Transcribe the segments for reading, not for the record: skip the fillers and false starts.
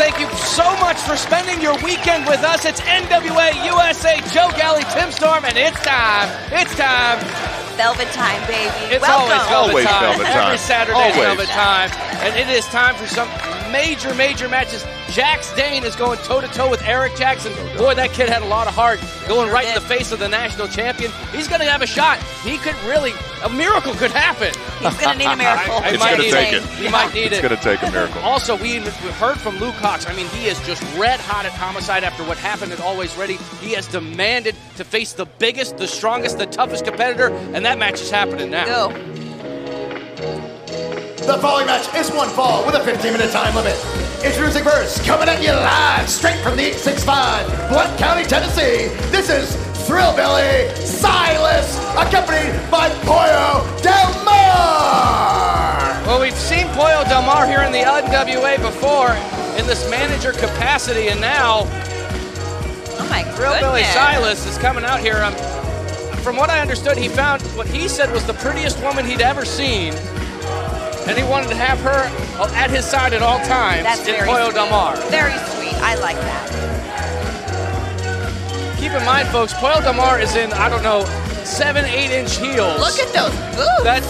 thank you so much for spending your weekend with us. It's NWA USA, Joe Galley, Tim Storm, and it's time. It's time. Velvet time, baby. It's Welcome. always velvet time. Velvet time. Every Saturday is velvet time. And it is time for some major matches. Jax Dane is going toe-to-toe with Eric Jackson. Boy, that kid had a lot of heart going right in the face of the national champion. He's going to have a shot. He could really, a miracle could happen. He's going to need a miracle. It's going to take it. He might need it. It's going to take a miracle. Also, we've heard from Luke Hawx. I mean, he is just red hot at Homicide after what happened at Always Ready. He has demanded to face the biggest, the strongest, the toughest competitor, and that match is happening now. Go. The following match is one fall with a 15-minute time limit. Introducing first, coming at you live, straight from the 865, Blount County, Tennessee. This is Thrillbilly Silas, accompanied by Pollo Del Mar. Well, we've seen Pollo Del Mar here in the NWA before in this manager capacity, and now Oh my Thrillbilly goodness. Silas is coming out here. From what I understood, he found what he said was the prettiest woman he'd ever seen, and he wanted to have her at his side at all times. That's in very Pollo Del Mar. Very sweet. I like that. Keep in mind, folks, Pollo Del Mar is in, I don't know, 7-8-inch heels. Look at those boots.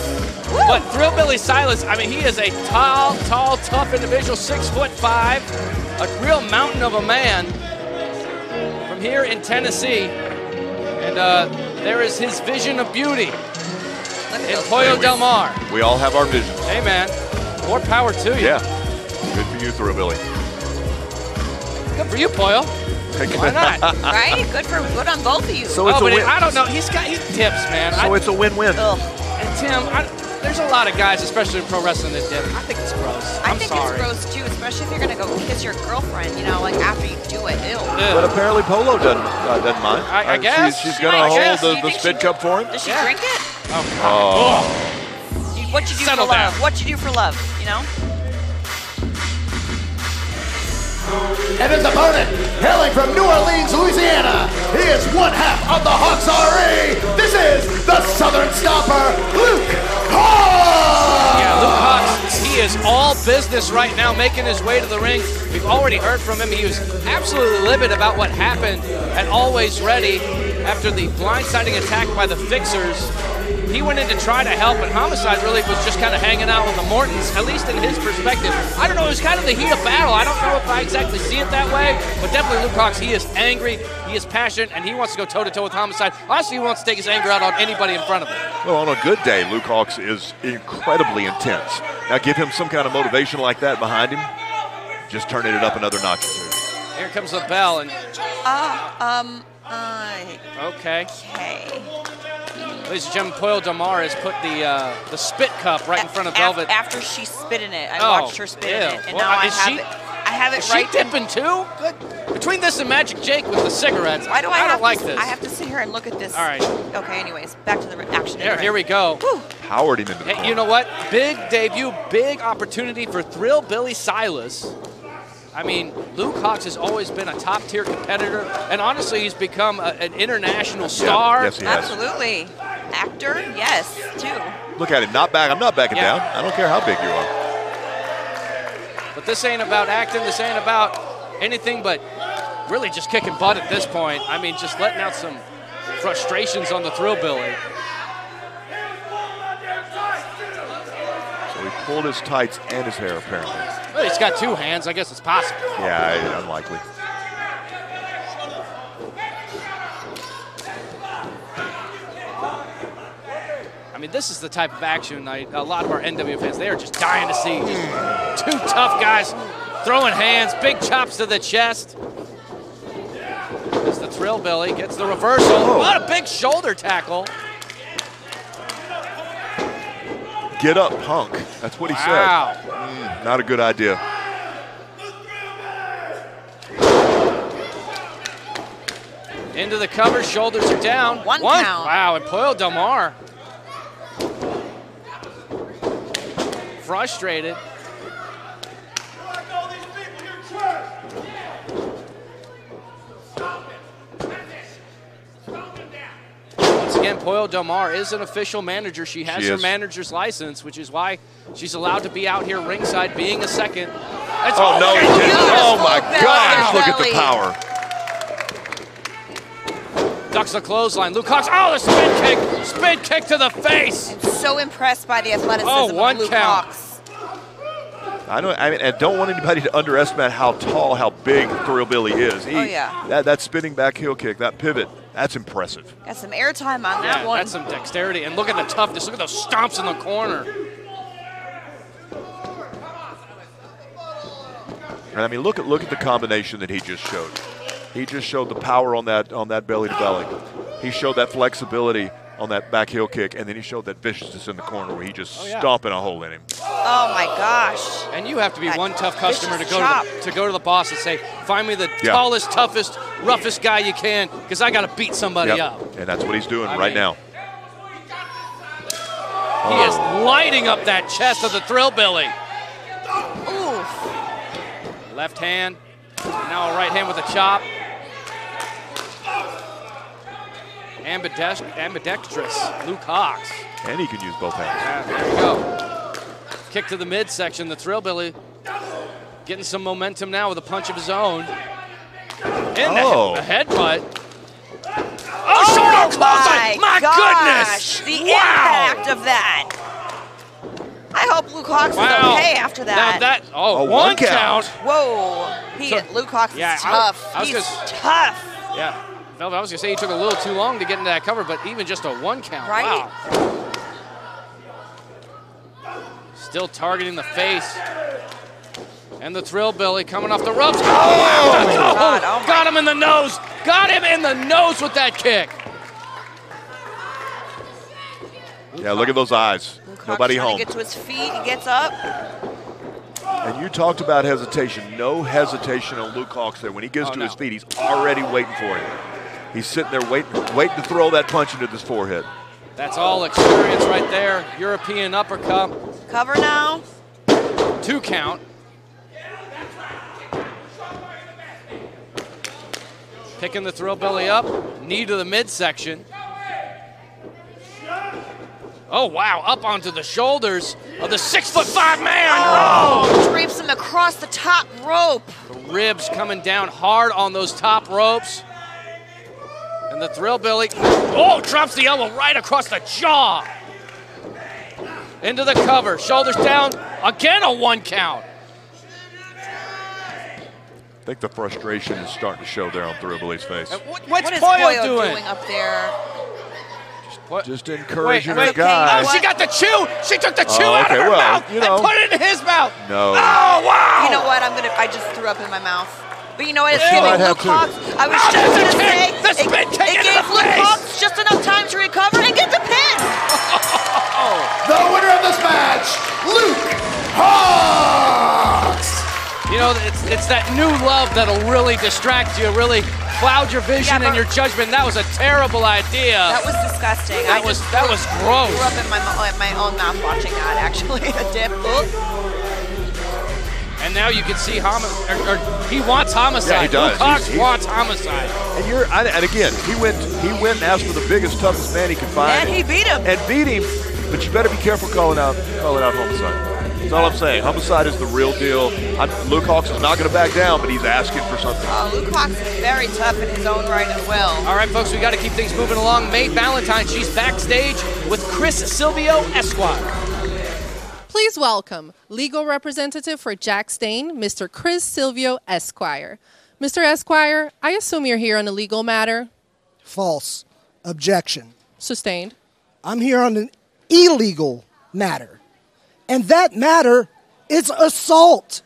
But Thrillbilly Silas, I mean, he is a tall, tough individual, 6'5", a real mountain of a man from here in Tennessee. And there is his vision of beauty in Pollo Del Mar. We all have our visions. Hey, man, more power to you. Yeah. Good for you, Thrillbilly. Good for you, Pollo. Why not? Right? Good on both of you. So it's a win. I don't know. He dips, man. So it's a win-win. And Tim, there's a lot of guys, especially in pro wrestling, that dip. I think it's gross. I think it's gross too, especially if you're gonna go kiss your girlfriend, you know, like after you do it. Ew. But apparently Polo doesn't mind. I guess. She's going to hold the spit cup for him. Does she drink it? Oh. What you do Settle for down. love? What you do for love? You know. And his opponent, hailing from New Orleans, Louisiana, he is one half of the Hawx RE. This is the Southern Stomper, Luke Hawx. Yeah, Luke Hawx, he is all business right now, making his way to the ring. We've already heard from him. He was absolutely livid about what happened at Always Ready after the blindsiding attack by the Fixers. He went in to try to help, and Homicide really was just kind of hanging out with the Mortons, at least in his perspective. I don't know, it was kind of the heat of battle. I don't know if I exactly see it that way, but definitely Luke Hawx, he is angry, he is passionate, and he wants to go toe-to-toe with Homicide. Honestly, he wants to take his anger out on anybody in front of him. Well, on a good day, Luke Hawx is incredibly intense. Now give him some kind of motivation like that behind him, just turning it up another notch or two. Here comes the bell, and okay. Ladies and gentlemen, Pollo Del Mar has put the spit cup right in front of Velvet. After she spit in it, I watched her spit in it, and well, now I have it is right. She dipping too? Good. Between this and Magic Jake with the cigarettes, Why do I don't have like to, this. I have to sit here and look at this. All right. Okay. Anyways, back to the action. Here we go. Whew. Powered him into the Hey, you know what? Big debut, big opportunity for Thrillbilly Silas. I mean, Luke Hawx has always been a top-tier competitor, and honestly, he's become an international star. Yes, he has. Absolutely. Actor, yes, too. Look at him, I'm not backing down. I don't care how big you are. But this ain't about acting. This ain't about anything but really just kicking butt at this point. I mean, just letting out some frustrations on the Thrillbilly. So he pulled his tights and his hair, apparently. Well, he's got two hands. I guess it's possible. Yeah, unlikely. I mean, this is the type of action a lot of our NWA fans, they are just dying to see. Two tough guys throwing hands, big chops to the chest. As the Thrillbilly gets the reversal. Oh. What a big shoulder tackle. Get up, punk. That's what he said. Not a good idea. Into the cover, shoulders are down. One count. Wow, and Pollo Del Mar. Frustrated. Once again, Pollo Del Mar is an official manager. She has her manager's license, which is why she's allowed to be out here ringside being a second. Oh, no, he didn't. Oh, my gosh, look at the power. Ducks the clothesline. Luke Hawx, oh, the spin kick. Spin kick to the face. I'm so impressed by the athleticism Oh, one of Luke count. Hawx. I don't want anybody to underestimate how tall, how big Thrillbilly is. Oh, yeah. That spinning back heel kick, that pivot, that's impressive. Got some airtime on that one. That's some dexterity. And look at the toughness. Look at those stomps in the corner. And I mean, look at the combination that he just showed. He just showed the power on that belly to belly. He showed that flexibility on that back heel kick, and then he showed that viciousness in the corner where he just stomping a hole in him. Oh my gosh! And you have to be That one tough customer to vicious go to the boss and say, "Find me the tallest, toughest, roughest guy you can, because I got to beat somebody up." And that's what he's doing right now. He is lighting up that chest of the Thrillbilly. Oof! Left hand, now a right hand with a chop. Ambidextrous, Luke Hawx. And he can use both hands. There we go. Kick to the midsection. The Thrillbilly getting some momentum now with a punch of his own. In the headbutt. Oh, shoulder clothesline! My goodness! The impact of that. I hope Luke Hawx is okay after that. Now one count. Whoa. Luke Hawx is tough. He's tough. Yeah. I was going to say he took a little too long to get into that cover, but even just a one count. Right? Wow. Still targeting the face. And the Thrillbilly coming off the ropes. Oh, got him in the nose. Got him in the nose with that kick. Yeah, look at those eyes. Nobody home. To get to his feet. He gets up. And you talked about hesitation. No hesitation on Luke Hawx there. When he gets to his feet, he's already waiting for it. He's sitting there waiting to throw that punch into his forehead. That's all experience right there. European uppercut. Cover now. 2 count. Picking the Thrillbilly up. Knee to the midsection. Oh, wow. Up onto the shoulders of the 6'5" man. Oh, drapes him across the top rope. The ribs coming down hard on those top ropes. And the Thrillbilly, drops the elbow right across the jaw. Into the cover, shoulders down, again a 1 count. I think the frustration is starting to show there on Thrillbilly's face. What's is Pollo doing up there? Just encouraging a guy. Oh, she got the chew. She took the chew out of her mouth and put it in his mouth. No. Oh, wow. You know what? I just threw up in my mouth. But you know what? It's She giving might have Luke to. Hawx. I was just going to say, The spin kick it into gave the Luke face. Hawx just enough time to recover and get the pin. The winner of this match, Luke Hawx. You know, it's that new love that'll really distract you, really cloud your vision and your judgment. That was a terrible idea. That was disgusting. That was gross. I threw up in my own mouth watching that, actually. A dip. And now you can see he wants homicide. Yeah, he does. Luke Hawx wants homicide. And again, he went and asked for the biggest, toughest man he could find. And he beat him. But you better be careful calling out homicide. That's all I'm saying. Homicide is the real deal. Luke Hawx is not going to back down, but he's asking for something. Luke Hawx is very tough in his own right as well. All right, folks, we got to keep things moving along. May Valentine, she's backstage with Chris Silvio Esquire. Please welcome legal representative for Jax Dane, Mr. Chris Silvio Esquire. Mr. Esquire, I assume you're here on a legal matter? False. Objection. Sustained. I'm here on an illegal matter. And that matter is assault.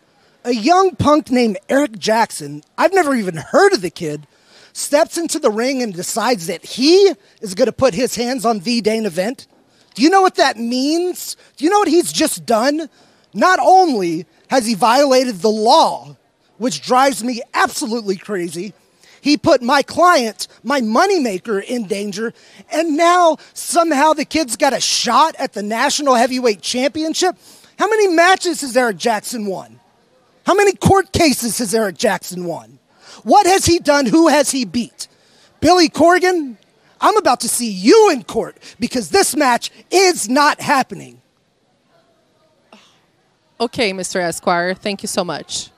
A young punk named Eric Jackson, I've never even heard of the kid, steps into the ring and decides that he is going to put his hands on the Dane event. Do you know what that means? Do you know what he's just done? Not only has he violated the law, which drives me absolutely crazy, he put my client, my moneymaker, in danger, and now somehow the kid's got a shot at the National Heavyweight Championship? How many matches has Eric Jackson won? How many court cases has Eric Jackson won? What has he done? Who has he beat? Billy Corgan? I'm about to see you in court because this match is not happening. Okay, Mr. Esquire, thank you so much.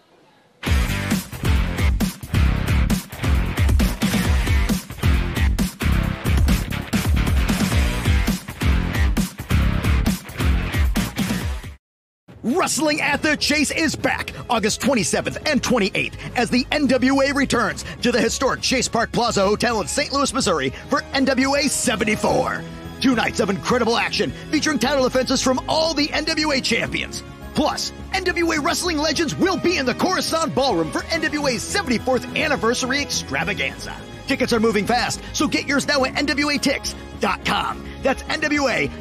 Wrestling at the Chase is back August 27th and 28th as the NWA returns to the historic Chase Park Plaza Hotel in St. Louis, Missouri for NWA 74. 2 nights of incredible action featuring title defenses from all the NWA champions. Plus, NWA wrestling legends will be in the Coruscant Ballroom for NWA's 74th anniversary extravaganza. Tickets are moving fast, so get yours now at NWATix.com. That's NWATix.com.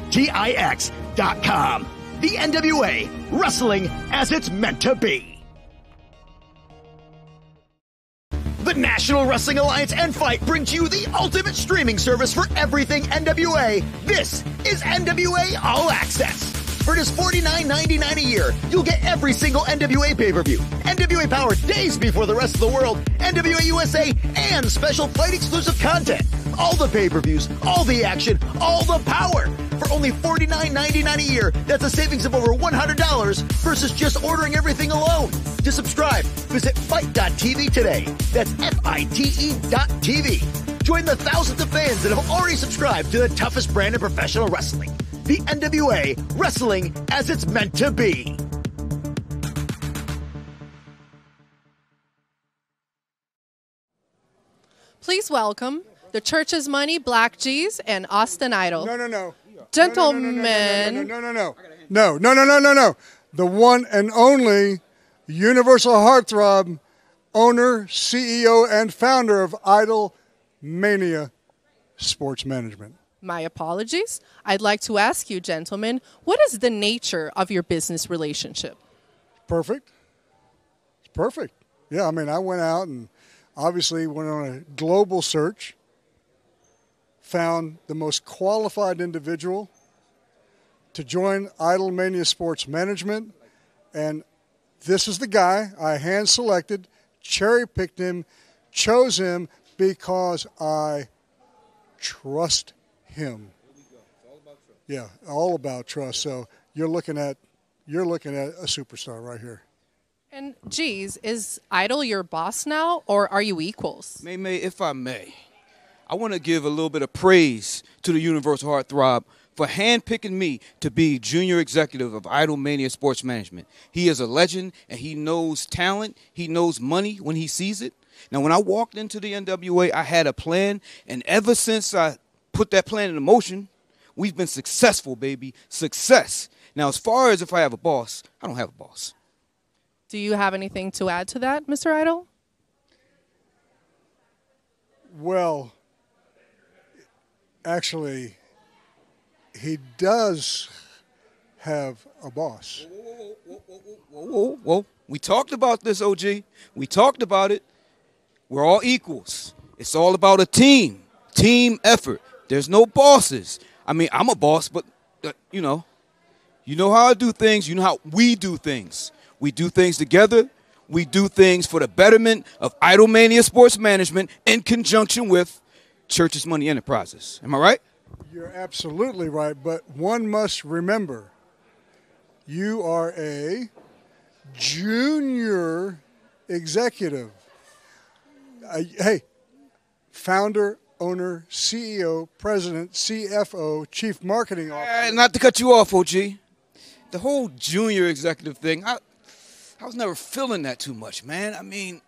The NWA, wrestling as it's meant to be. The National Wrestling Alliance and Fight brings you the ultimate streaming service for everything NWA. This is NWA All Access. For just $49.99 a year, you'll get every single NWA pay-per-view, NWA Power days before the rest of the world, NWA USA, and special fight-exclusive content. All the pay-per-views, all the action, all the power. For only $49.99 a year, that's a savings of over $100 versus just ordering everything alone. To subscribe, visit fight.tv today. That's FITE.tv. Join the thousands of fans that have already subscribed to the toughest brand in professional wrestling. The NWA, wrestling as it's meant to be. Please welcome the Church's Money, Black G's, and Austin Idol. No. Gentlemen. No. The one and only Universal Heartthrob, owner, CEO, and founder of Idolmania Sports Management. My apologies. I'd like to ask you, gentlemen, what is the nature of your business relationship? Perfect. It's perfect. Yeah, I mean, I went out and obviously went on a global search, found the most qualified individual to join Idolmania Sports Management, and this is the guy I hand-selected, cherry-picked him, chose him because I trust him. Yeah, all about trust. So you're looking at a superstar right here. And geez, is Idol your boss now, or are you equals? May, if I may, I want to give a little bit of praise to the Universal Heartthrob for handpicking me to be junior executive of Idolmania Sports Management. He is a legend, and he knows talent. He knows money when he sees it. Now, when I walked into the NWA, I had a plan, and ever since I put that plan into motion, we've been successful, baby. Success. Now, as far as if I have a boss, I don't have a boss. Do you have anything to add to that, Mr. Idol? Well, actually, he does have a boss. Whoa. We talked about this, OG. We talked about it. We're all equals. It's all about a team effort. There's no bosses. I mean, I'm a boss, but, you know how I do things. You know how we do things. We do things together. We do things for the betterment of Idolmania Sports Management in conjunction with Church's Money Enterprises. Am I right? You're absolutely right, but one must remember, you are a junior executive. Hey, founder, owner, CEO, president, CFO, chief marketing officer. Not to cut you off, OG. The whole junior executive thing, I was never feeling that too much, man. I mean,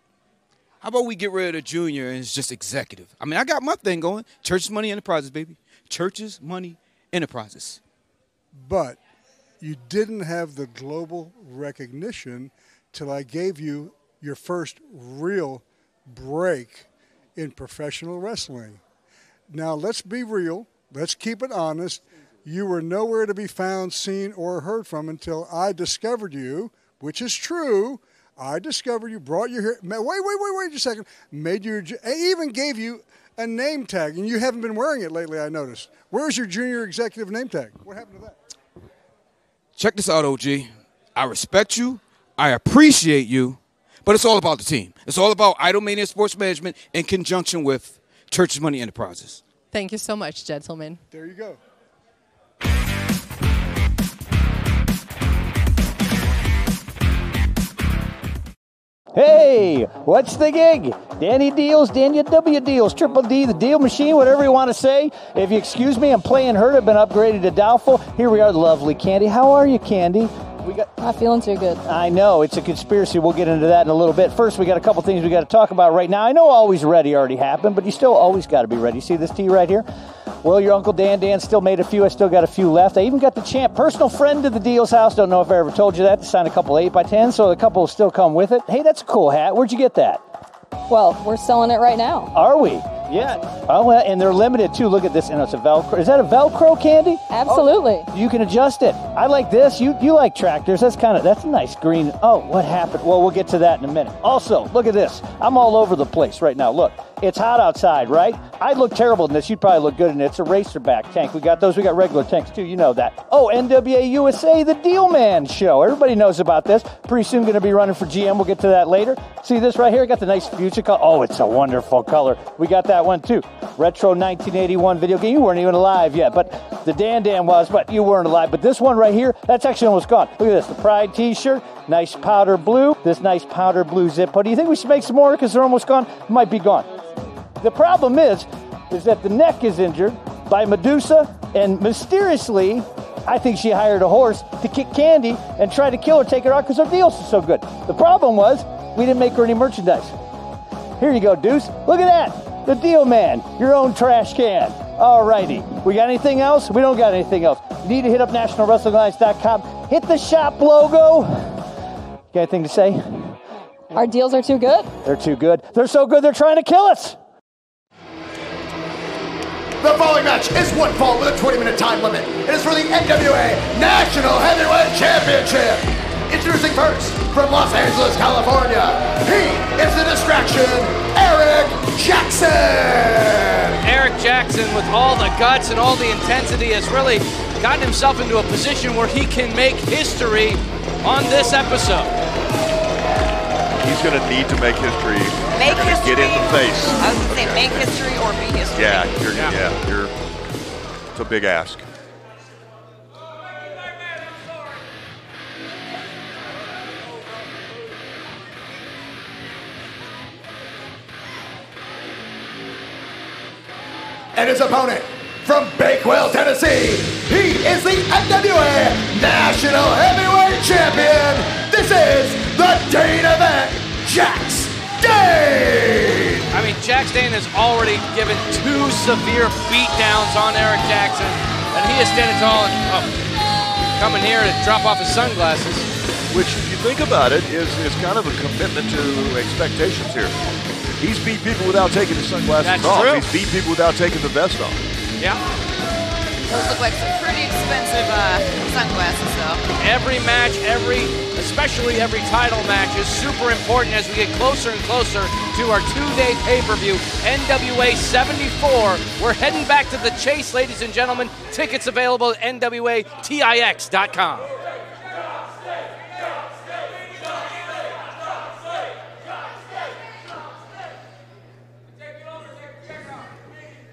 how about we get rid of the junior and it's just executive? I mean, I got my thing going. Church's Money Enterprises, baby. Church's Money Enterprises. But you didn't have the global recognition till I gave you your first real break in professional wrestling. Now, let's be real. Let's keep it honest. You were nowhere to be found, seen, or heard from until I discovered you, which is true. I discovered you, brought you here. Wait a second. I even gave you a name tag, and you haven't been wearing it lately, I noticed. Where's your junior executive name tag? What happened to that? Check this out, OG. I respect you. I appreciate you. But it's all about the team. It's all about Idolmania Sports Management in conjunction with Church's Money Enterprises. Thank you so much, gentlemen. There you go. Hey, what's the gig? Danny Deals, Daniel W. Deals, Triple D, the Deal Machine, whatever you want to say. If you excuse me, I'm playing hurt. I've been upgraded to doubtful. Here we are, lovely Candy. How are you, Candy? Not feeling too good. I know. It's a conspiracy. We'll get into that in a little bit. First, we got a couple things we got to talk about right now. I know always ready already happened, but you still always got to be ready. See this tee right here? Well, your Uncle Dan still made a few. I still got a few left. I even got the champ, personal friend to the Deal's house. Don't know if I ever told you that, to sign a couple 8x10s, so a couple will still come with it. Hey, that's a cool hat. Where'd you get that? Well, we're selling it right now. Are we? Yeah. Oh, well, and they're limited too. Look at this. And it's a Velcro. Is that a Velcro candy? Absolutely. Oh, you can adjust it. I like this. You like tractors. That's a nice green. Oh, what happened? Well, we'll get to that in a minute. Also, look at this. I'm all over the place right now. Look, it's hot outside, right? I look terrible in this. You'd probably look good in it. It's a racerback tank. We got those. We got regular tanks too. You know that. Oh, NWA USA, the Deal Man show. Everybody knows about this. Pretty soon going to be running for GM. We'll get to that later. See this right here? Got the nice future color. Oh, it's a wonderful color. We got that one too. Retro 1981 video game. You weren't even alive yet, but the Dan was, but you weren't alive. But this one right here, that's actually almost gone. Look at this. The Pride t-shirt. Nice powder blue. This nice powder blue Zippo. Do you think we should make some more because they're almost gone? Might be gone. The problem is that the neck is injured by Medusa, and mysteriously, I think she hired a horse to kick Candy and try to kill her, take her out because her deals are so good. The problem was we didn't make her any merchandise. Here you go, Deuce. Look at that. The Deal Man, your own trash can. All righty. We got anything else? We don't got anything else. You need to hit up nationalwrestlingalliance.com. Hit the shop logo. Got anything to say? Our deals are too good. They're too good. They're so good they're trying to kill us. The following match is one fall with a 20-minute time limit. It is for the NWA National Heavyweight Championship. Introducing first, from Los Angeles, California, he is the distraction, Eric Jackson. Eric Jackson, with all the guts and all the intensity, has really gotten himself into a position where he can make history on this episode. He's going to need to make history. Make history. Get in the face. I was going to say make history or be history. It's a big ask. And his opponent, from Bakewell, Tennessee, he is the NWA National Heavyweight Champion. This is the Dane event, Jax Dane. I mean, Jax Dane has already given 2 severe beatdowns on Eric Jackson, and he is standing tall and coming here to drop off his sunglasses. Which, if you think about it, is kind of a commitment to expectations here. He's beat people without taking his sunglasses off. True. He's beat people without taking the vest off. Yeah. Those look like some pretty expensive sunglasses, though. Every match, especially every title match, is super important as we get closer and closer to our 2-day pay-per-view, NWA 74. We're heading back to the chase, ladies and gentlemen. Tickets available at NWATIX.com.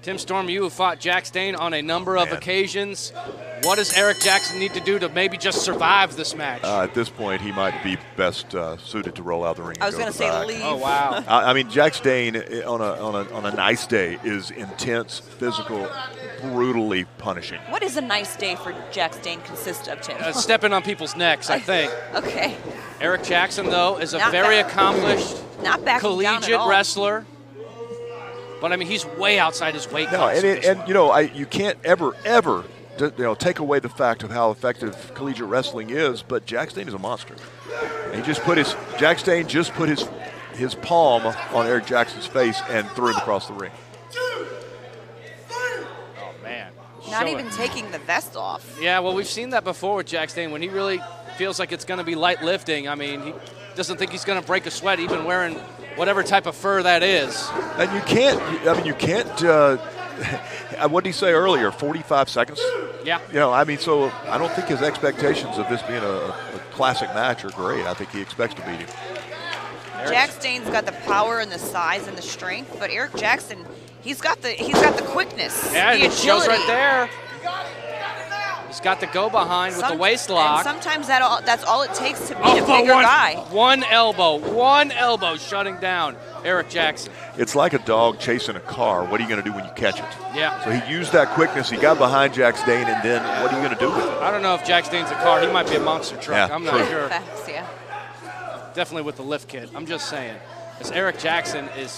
Tim Storm, you have fought Jax Dane on a number of occasions. What does Eric Jackson need to do to maybe just survive this match? At this point, he might be best suited to roll out the ring. I was going to say leave. Oh, wow. I mean, Jax Dane on a nice day is intense, physical, brutally punishing. What does a nice day for Jax Dane consist of, Tim? Stepping on people's necks, I think. Okay. Eric Jackson, though, is a very accomplished collegiate wrestler. But I mean, he's way outside his weight class. You can't ever take away the fact of how effective collegiate wrestling is. But Jax Dane is a monster. And Jax Dane just put his palm on Eric Jackson's face and threw him across the ring. Oh man! Not even taking the vest off. Yeah, well, we've seen that before with Jax Dane when he really feels like it's going to be light lifting. I mean, he doesn't think he's going to break a sweat even wearing whatever type of fur that is. And you can't, what did he say earlier, 45 seconds? Yeah. So I don't think his expectations of this being a classic match are great. I think he expects to beat him. Jax Dane's got the power and the size and the strength, but Eric Jackson, he's got the quickness, yeah, the agility. Shows right there. He's got the go behind with the waist lock. And sometimes that's all it takes to beat a bigger guy. One elbow shutting down Eric Jackson. It's like a dog chasing a car. What are you going to do when you catch it? Yeah. So he used that quickness. He got behind Jax Dane, and then what are you going to do with it? I don't know if Jax Dane's a car. He might be a monster truck. Yeah, I'm not sure. Facts, yeah. Definitely with the lift kit. I'm just saying. As Eric Jackson is,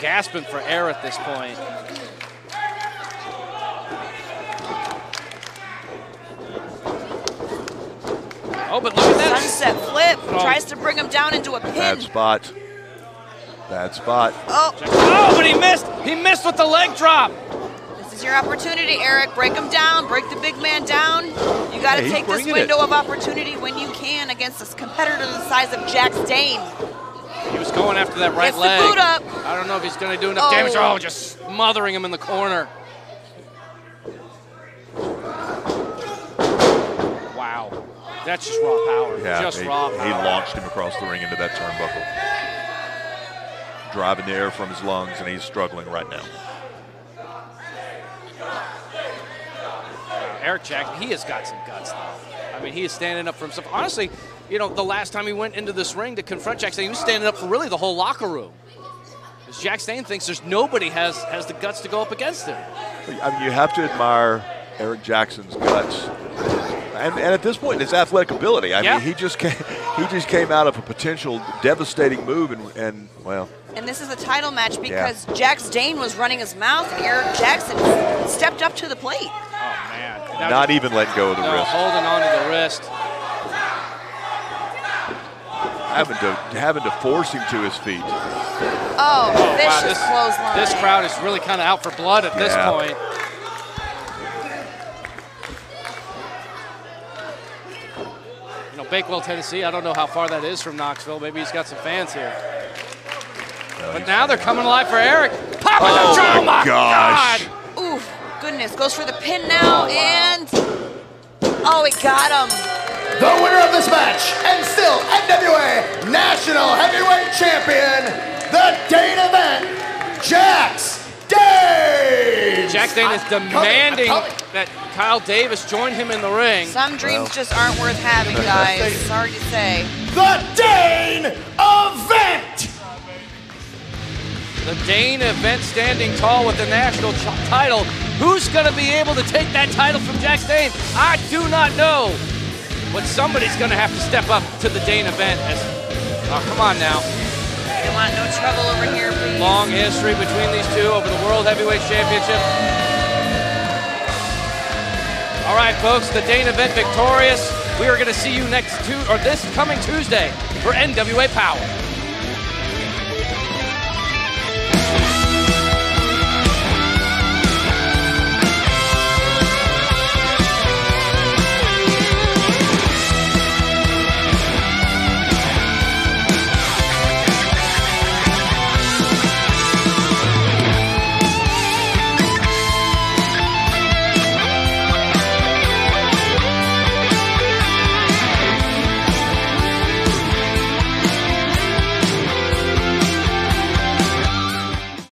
gasping for air at this point. Oh, but look at that. Sunset flip. Tries to bring him down into a pin. Bad spot. Bad spot. Oh, but he missed. He missed with the leg drop. This is your opportunity, Eric. Break him down. Break the big man down. You got to take this window of opportunity when you can against a competitor the size of Jax Dane. He was going after that right leg. The boot up. I don't know if he's going to do enough damage. Oh, just smothering him in the corner. Wow. That's just raw power. Yeah, raw power. He launched him across the ring into that turnbuckle. Driving the air from his lungs, and he's struggling right now. Eric Jackson, he has got some guts, though. I mean, he is standing up for himself. Honestly, the last time he went into this ring to confront Jax Dane, he was standing up for really the whole locker room. Because Jax Dane thinks there's nobody has the guts to go up against him. I mean, you have to admire Eric Jackson's guts. And at this point, his athletic ability. I mean, he just came out of a potential devastating move, and well. And this is a title match because Jax Dane was running his mouth, and Eric Jackson stepped up to the plate. Oh man! Now Not even letting go of the wrist. Holding on to the wrist. Having to force him to his feet. Oh, vicious clothesline. This crowd is really kind of out for blood at this point. Bakewell, Tennessee. I don't know how far that is from Knoxville. Maybe he's got some fans here. But now they're coming alive for Eric. Pop it! Oh my gosh! Ooh, goodness. Goes for the pin now, and he got him. The winner of this match, and still NWA National Heavyweight Champion, the Dane event, Jax Dane. Jax Dane is demanding that Kyle Davis join him in the ring. Some dreams just aren't worth having, guys. Sorry to say. The Dane event. The Dane event standing tall with the national title. Who's going to be able to take that title from Jax Dane? I do not know. But somebody's going to have to step up to the Dane event. Come on now. You want no trouble over here, please. Long history between these two over the World Heavyweight Championship. All right, folks, the Dane event victorious. We are going to see you this coming Tuesday for NWA Power.